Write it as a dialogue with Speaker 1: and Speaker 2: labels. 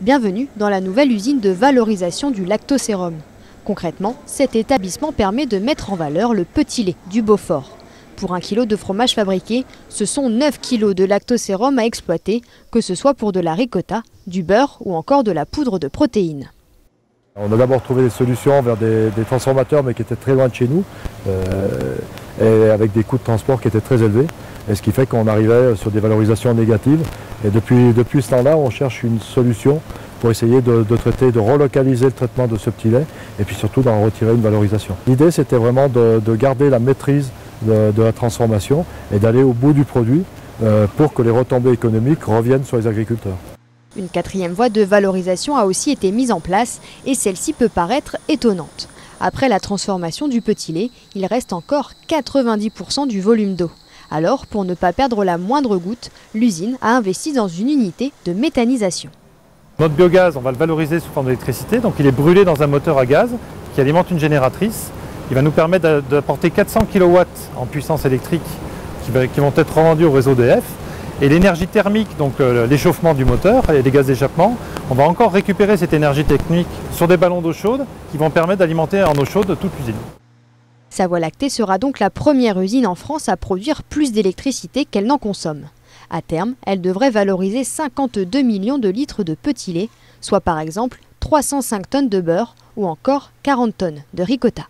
Speaker 1: Bienvenue dans la nouvelle usine de valorisation du lactosérum. Concrètement, cet établissement permet de mettre en valeur le petit lait du Beaufort. Pour 1 kg de fromage fabriqué, ce sont 9 kg de lactosérum à exploiter, que ce soit pour de la ricotta, du beurre ou encore de la poudre de protéines.
Speaker 2: On a d'abord trouvé des solutions vers des transformateurs mais qui étaient très loin de chez nous et avec des coûts de transport qui étaient très élevés. Et ce qui fait qu'on arrivait sur des valorisations négatives. Et depuis ce temps-là, on cherche une solution pour essayer de relocaliser le traitement de ce petit lait et puis surtout d'en retirer une valorisation. L'idée, c'était vraiment de garder la maîtrise de la transformation et d'aller au bout du produit pour que les retombées économiques reviennent sur les agriculteurs.
Speaker 1: Une 4e voie de valorisation a aussi été mise en place et celle-ci peut paraître étonnante. Après la transformation du petit lait, il reste encore 90% du volume d'eau. Alors, pour ne pas perdre la moindre goutte, l'usine a investi dans une unité de méthanisation.
Speaker 3: Notre biogaz, on va le valoriser sous forme d'électricité, donc il est brûlé dans un moteur à gaz qui alimente une génératrice. Il va nous permettre d'apporter 400 kW en puissance électrique qui vont être revendus au réseau EDF. Et l'énergie thermique, donc l'échauffement du moteur et les gaz d'échappement, on va encore récupérer cette énergie technique sur des ballons d'eau chaude qui vont permettre d'alimenter en eau chaude toute l'usine.
Speaker 1: Savoie Lactée sera donc la première usine en France à produire plus d'électricité qu'elle n'en consomme. À terme, elle devrait valoriser 52 millions de litres de petit lait, soit par exemple 305 tonnes de beurre ou encore 40 tonnes de ricotta.